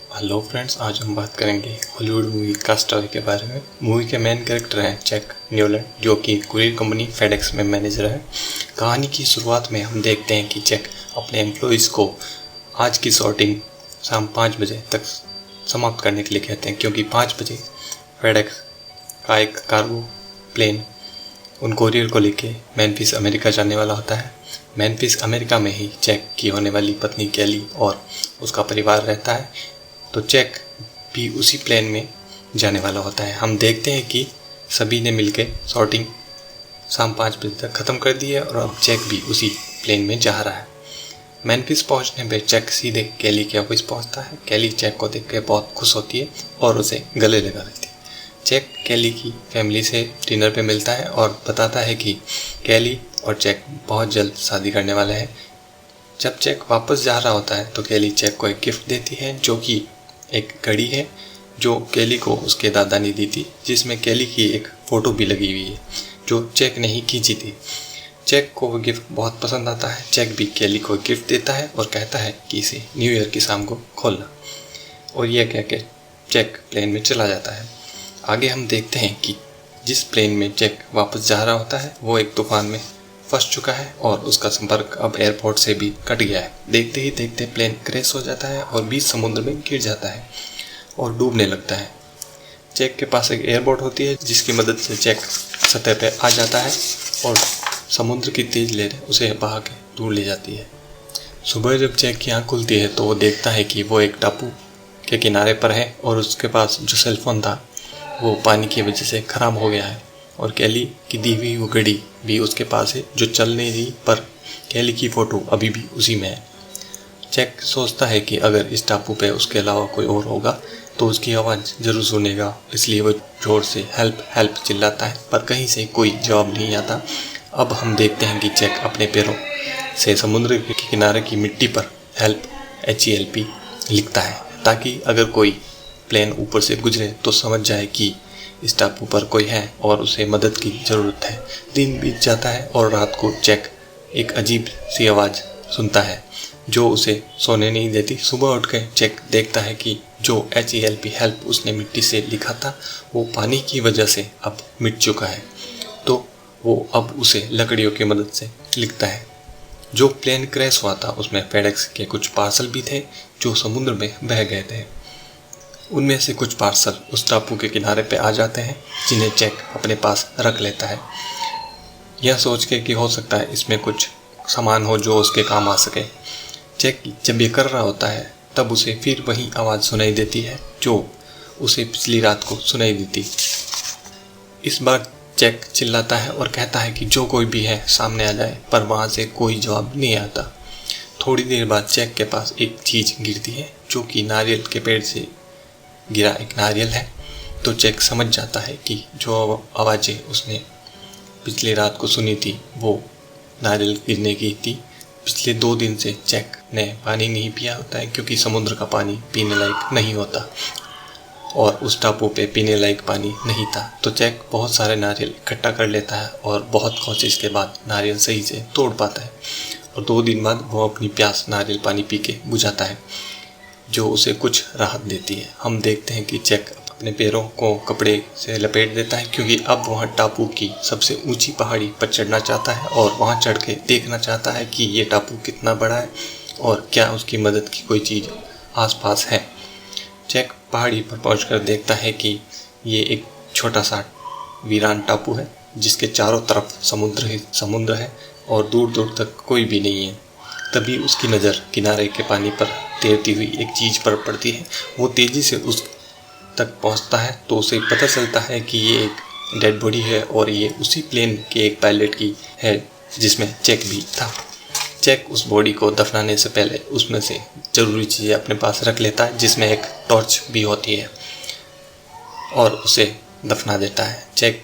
Hello friends, आज हम बात करेंगे हॉलीवुड मूवी का स्टोरी के बारे में। मूवी के मेन कैरेक्टर हैं जैक न्यूलैंड, जो कि कुरियर कंपनी फेडेक्स में मैनेजर है। कहानी की शुरुआत में हम देखते हैं कि जैक अपने एम्प्लॉइज़ को आज की सॉर्टिंग शाम 5 बजे तक समाप्त करने के लिए कहते हैं, क्योंकि 5 बजे फेडेक्स का एक कार्गो प्लेन उन कोरियर को लेके मेम्फिस अमेरिका जाने वाला होता है। मेम्फिस अमेरिका में ही जैक की होने वाली पत्नी कैली और उसका परिवार रहता है। तो जैक भी उसी प्लेन में जाने वाला होता है। हम देखते हैं कि सभी ने मिलकर सॉर्टिंग शाम 5 बजे तक ख़त्म कर दी है और अब जैक भी उसी प्लेन में जा रहा है। मेम्फिस पहुंचने पर जैक सीधे कैली के ऑफिस पहुंचता है। कैली जैक को देख कर बहुत खुश होती है और उसे गले लगा लेती है। जैक कैली की फैमिली से डिनर पे मिलता है और बताता है कि कैली और जैक बहुत जल्द शादी करने वाले हैं। जब जैक वापस जा रहा होता है तो कैली जैक को एक गिफ्ट देती है, जो कि एक घड़ी है जो कैली को उसके दादा ने दी थी, जिसमें कैली की एक फ़ोटो भी लगी हुई है जो जैक ने ही खींची थी। जैक को वो गिफ्ट बहुत पसंद आता है। जैक भी कैली को गिफ्ट देता है और कहता है कि इसे न्यू ईयर की शाम को खोलना, और यह कह के जैक प्लेन में चला जाता है। आगे हम देखते हैं कि जिस प्लेन में जैक वापस जा रहा होता है वो एक तूफान में फंस चुका है और उसका संपर्क अब एयरपोर्ट से भी कट गया है। देखते ही देखते प्लेन क्रैश हो जाता है और बीच समुद्र में गिर जाता है और डूबने लगता है। जैक के पास एक एयरबोट होती है, जिसकी मदद से जैक सतह पे आ जाता है और समुद्र की तेज लहरें उसे बहा के दूर ले जाती है। सुबह जब जैक की आँख खुलती है तो वो देखता है कि वो एक टापू के किनारे पर है और उसके पास जो सेलफोन था वो पानी की वजह से ख़राब हो गया है, और कैली की दी हुई वो घड़ी भी उसके पास है जो चल नहीं रही, पर कैली की फ़ोटो अभी भी उसी में है। जैक सोचता है कि अगर इस टापू पे उसके अलावा कोई और होगा तो उसकी आवाज़ ज़रूर सुनेगा, इसलिए वो ज़ोर से हेल्प हेल्प चिल्लाता है, पर कहीं से कोई जवाब नहीं आता। अब हम देखते हैं कि जैक अपने पैरों से समुद्र के किनारे की मिट्टी पर हेल्प HELP लिखता है, ताकि अगर कोई प्लेन ऊपर से गुजरे तो समझ जाए कि इस टापू पर कोई है और उसे मदद की ज़रूरत है। दिन बीत जाता है और रात को जैक एक अजीब सी आवाज़ सुनता है जो उसे सोने नहीं देती। सुबह उठ कर जैक देखता है कि जो HELP हेल्प उसने मिट्टी से लिखा था वो पानी की वजह से अब मिट चुका है, तो वो अब उसे लकड़ियों की मदद से लिखता है। जो प्लेन क्रैश हुआ था उसमें फेडेक्स के कुछ पार्सल भी थे जो समुद्र में बह गए थे। उनमें से कुछ पार्सल उस टापू के किनारे पे आ जाते हैं, जिन्हें जैक अपने पास रख लेता है, यह सोच के कि हो सकता है इसमें कुछ सामान हो जो उसके काम आ सके। जैक जब ये कर रहा होता है तब उसे फिर वही आवाज़ सुनाई देती है जो उसे पिछली रात को सुनाई दी थी। इस बार जैक चिल्लाता है और कहता है कि जो कोई भी है सामने आ जाए, पर वहाँ से कोई जवाब नहीं आता। थोड़ी देर बाद जैक के पास एक चीज़ गिरती है जो कि नारियल के पेड़ से गिरा एक नारियल है। तो जैक समझ जाता है कि जो आवाज़ें उसने पिछली रात को सुनी थी वो नारियल गिरने की थी। पिछले 2 दिन से जैक ने पानी नहीं पिया होता है, क्योंकि समुद्र का पानी पीने लायक नहीं होता और उस टापू पे पीने लायक पानी नहीं था। तो जैक बहुत सारे नारियल इकट्ठा कर लेता है और बहुत कोशिश के बाद नारियल सही से तोड़ पाता है, और 2 दिन बाद वो अपनी प्यास नारियल पानी पी के बुझाता है, जो उसे कुछ राहत देती है। हम देखते हैं कि जैक अपने पैरों को कपड़े से लपेट देता है, क्योंकि अब वह टापू की सबसे ऊंची पहाड़ी पर चढ़ना चाहता है और वहां चढ़ के देखना चाहता है कि ये टापू कितना बड़ा है और क्या उसकी मदद की कोई चीज़ आसपास है। जैक पहाड़ी पर पहुंचकर देखता है कि ये एक छोटा सा वीरान टापू है, जिसके चारों तरफ समुद्र ही समुद्र है और दूर दूर तक कोई भी नहीं है। तभी उसकी नज़र किनारे के पानी पर तैरती हुई एक चीज़ पर पड़ती है। वो तेज़ी से उस तक पहुंचता है तो उसे पता चलता है कि ये एक डेड बॉडी है और ये उसी प्लेन के एक पायलट की है जिसमें जैक भी था। जैक उस बॉडी को दफनाने से पहले उसमें से ज़रूरी चीज़ें अपने पास रख लेता है, जिसमें एक टॉर्च भी होती है, और उसे दफना देता है। जैक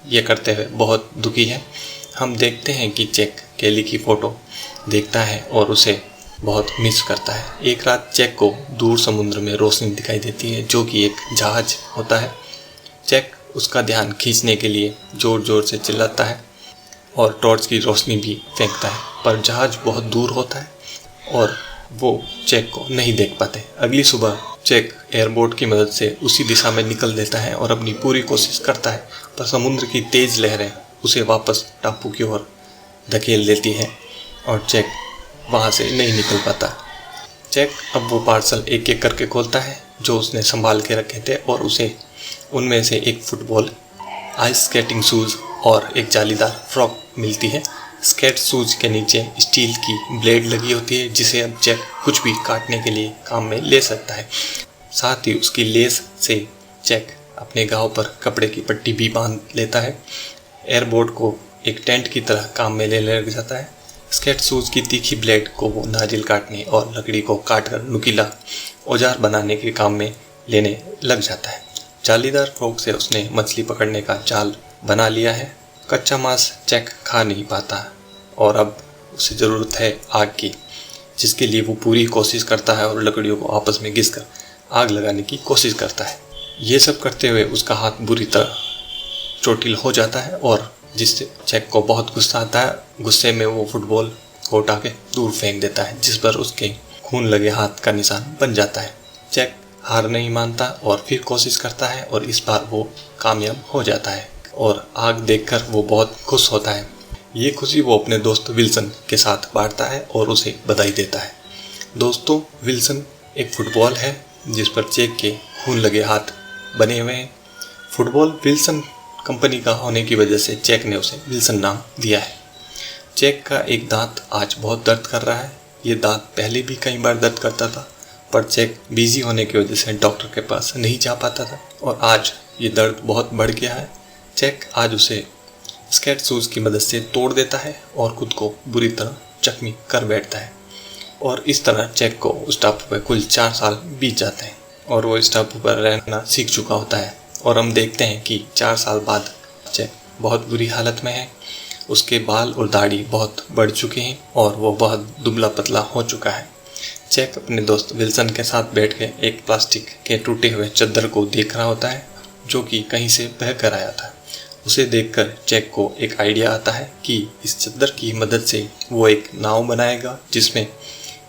ये करते हुए बहुत दुखी है। हम देखते हैं कि जैक कैली की फ़ोटो देखता है और उसे बहुत मिस करता है। एक रात जैक को दूर समुद्र में रोशनी दिखाई देती है, जो कि एक जहाज होता है। जैक उसका ध्यान खींचने के लिए ज़ोर ज़ोर से चिल्लाता है और टॉर्च की रोशनी भी फेंकता है, पर जहाज बहुत दूर होता है और वो जैक को नहीं देख पाते। अगली सुबह चेक एयरबोट की मदद से उसी दिशा में निकल देता है और अपनी पूरी कोशिश करता है, पर समुद्र की तेज लहरें उसे वापस टापू की ओर धकेल देती हैं और चेक वहाँ से नहीं निकल पाता। चेक अब वो पार्सल एक एक करके खोलता है जो उसने संभाल के रखे थे और उसे उनमें से एक फुटबॉल, आइस स्केटिंग शूज़ और एक जालीदार फ्रॉक मिलती है। स्केट शूज़ के नीचे स्टील की ब्लेड लगी होती है जिसे अब चेक कुछ भी काटने के लिए काम में ले सकता है। साथ ही उसकी लेस से चेक अपने घाव पर कपड़े की पट्टी भी बांध लेता है। एयरबोट को एक टेंट की तरह काम में लेने लग जाता है। स्केट शूज़ की तीखी ब्लेड को वो नारियल काटने और लकड़ी को काटकर नुकीला औजार बनाने के काम में लेने लग जाता है। जालीदार फ्रॉक से उसने मछली पकड़ने का जाल बना लिया है। कच्चा मांस चेक खा नहीं पाता और अब उसे ज़रूरत है आग की, जिसके लिए वो पूरी कोशिश करता है और लकड़ियों को आपस में घिसकर आग लगाने की कोशिश करता है। ये सब करते हुए उसका हाथ बुरी तरह चोटिल हो जाता है और जिससे चेक को बहुत गुस्सा आता है। गुस्से में वो फुटबॉल को उठा के दूर फेंक देता है, जिस पर उसके खून लगे हाथ का निशान बन जाता है। चेक हार नहीं मानता और फिर कोशिश करता है और इस बार वो कामयाब हो जाता है और आग देखकर वो बहुत खुश होता है। ये खुशी वो अपने दोस्त विल्सन के साथ बांटता है और उसे बधाई देता है। दोस्तों, विल्सन एक फुटबॉल है जिस पर चेक के खून लगे हाथ बने हुए हैं। फुटबॉल विल्सन कंपनी का होने की वजह से चेक ने उसे विल्सन नाम दिया है। चेक का एक दांत आज बहुत दर्द कर रहा है। ये दांत पहले भी कई बार दर्द करता था, पर चेक बिजी होने की वजह से डॉक्टर के पास नहीं जा पाता था और आज ये दर्द बहुत बढ़ गया है। चेक आज उसे स्केट शूज़ की मदद से तोड़ देता है और खुद को बुरी तरह जख्मी कर बैठता है और इस तरह चेक को उस टापू पर कुल 4 साल बीत जाते हैं और वो इस टापू पर रहना सीख चुका होता है। और हम देखते हैं कि 4 साल बाद चेक बहुत बुरी हालत में है। उसके बाल और दाढ़ी बहुत बढ़ चुके हैं और वो बहुत दुबला पतला हो चुका है। चेक अपने दोस्त विल्सन के साथ बैठ के एक प्लास्टिक के टूटे हुए चद्दर को देख रहा होता है जो कि कहीं से बह कर आया था। उसे देखकर चेक को एक आइडिया आता है कि इस चद्दर की मदद से वो एक नाव बनाएगा, जिसमें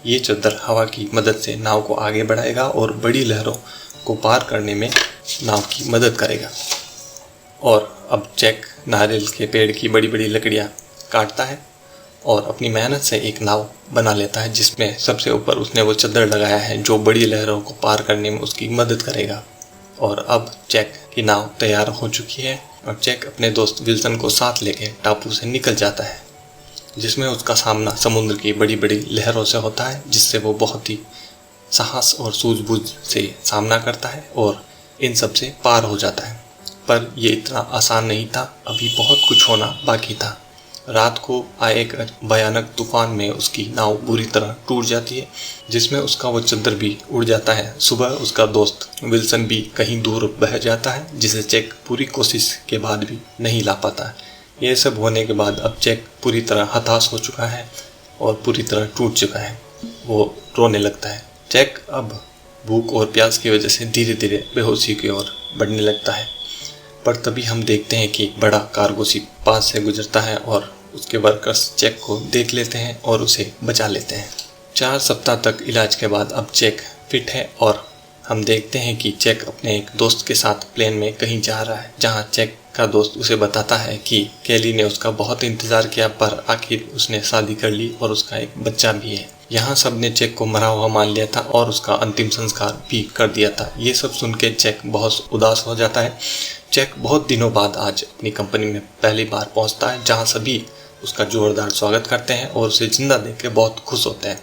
ये चद्दर हवा की मदद से नाव को आगे बढ़ाएगा और बड़ी लहरों को पार करने में नाव की मदद करेगा। और अब चेक नारियल के पेड़ की बड़ी बड़ी लकड़ियाँ काटता है और अपनी मेहनत से एक नाव बना लेता है, जिसमें सबसे ऊपर उसने वो चद्दर लगाया है जो बड़ी लहरों को पार करने में उसकी मदद करेगा। और अब चेक की नाव तैयार हो चुकी है और चेक अपने दोस्त विल्सन को साथ लेके टापू से निकल जाता है, जिसमें उसका सामना समुद्र की बड़ी बड़ी लहरों से होता है, जिससे वो बहुत ही साहस और सूझबूझ से सामना करता है और इन सब से पार हो जाता है। पर यह इतना आसान नहीं था, अभी बहुत कुछ होना बाकी था। रात को आए एक भयानक तूफान में उसकी नाव बुरी तरह टूट जाती है, जिसमें उसका वो चद्दर भी उड़ जाता है। सुबह उसका दोस्त विल्सन भी कहीं दूर बह जाता है, जिसे चेक पूरी कोशिश के बाद भी नहीं ला पाता। ये सब होने के बाद अब चेक पूरी तरह हताश हो चुका है और पूरी तरह टूट चुका है। वो रोने लगता है। चेक अब भूख और प्यास की वजह से धीरे धीरे बेहोशी की ओर बढ़ने लगता है, पर तभी हम देखते हैं कि एक बड़ा कार्गो शिप पास से गुजरता है और उसके वर्कर्स चेक को देख लेते हैं और उसे बचा लेते हैं। 4 सप्ताह तक इलाज के बाद अब चेक फिट है और हम देखते हैं कि चेक अपने एक दोस्त के साथ प्लेन में कहीं जा रहा है, जहां चेक का दोस्त उसे बताता है कि कैली ने उसका बहुत इंतज़ार किया, पर आखिर उसने शादी कर ली और उसका एक बच्चा भी है। यहाँ सब ने चेक को मरा हुआ मान लिया था और उसका अंतिम संस्कार भी कर दिया था। ये सब सुन के चेक बहुत उदास हो जाता है। चेक बहुत दिनों बाद आज अपनी कंपनी में पहली बार पहुँचता है, जहाँ सभी उसका जोरदार स्वागत करते हैं और उसे जिंदा देख के बहुत खुश होते हैं।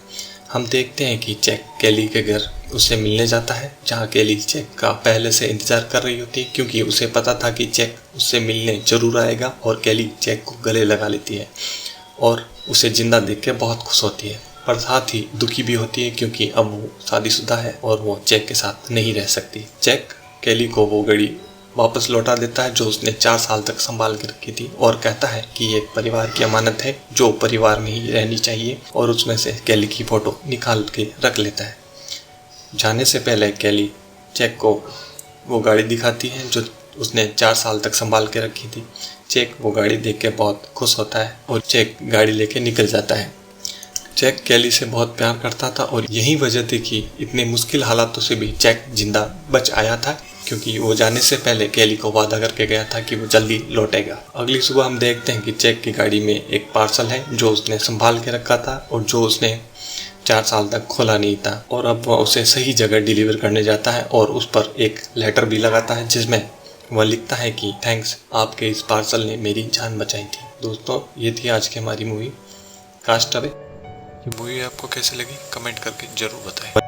हम देखते हैं कि चेक कैली के घर उससे मिलने जाता है, जहाँ कैली चेक का पहले से इंतज़ार कर रही होती है, क्योंकि उसे पता था कि चेक उससे मिलने ज़रूर आएगा। और कैली चेक को गले लगा लेती है और उसे ज़िंदा देख के बहुत खुश होती है, पर साथ ही दुखी भी होती है, क्योंकि अब वो शादीशुदा है और वो चेक के साथ नहीं रह सकती। चेक कैली को वो घड़ी वापस लौटा देता है जो उसने 4 साल तक संभाल के रखी थी और कहता है कि ये एक परिवार की अमानत है जो परिवार में ही रहनी चाहिए, और उसमें से कैली की फ़ोटो निकाल के रख लेता है। जाने से पहले कैली चेक को वो गाड़ी दिखाती है जो उसने 4 साल तक संभाल के रखी थी। चेक वो गाड़ी देख के बहुत खुश होता है और चेक गाड़ी लेके निकल जाता है। जैक केली से बहुत प्यार करता था और यही वजह थी कि इतने मुश्किल हालातों से भी जैक जिंदा बच आया था, क्योंकि वो जाने से पहले केली को वादा करके गया था कि वो जल्दी लौटेगा। अगली सुबह हम देखते हैं कि जैक की गाड़ी में एक पार्सल है जो उसने संभाल के रखा था और जो उसने 4 साल तक खोला नहीं था, और अब वह उसे सही जगह डिलीवर करने जाता है और उस पर एक लेटर भी लगाता है जिसमें वह लिखता है कि थैंक्स, आपके इस पार्सल ने मेरी जान बचाई थी। दोस्तों, ये थी आज की हमारी मूवी कास्ट अवे। ये मूवी आपको कैसे लगी कमेंट करके जरूर बताएं।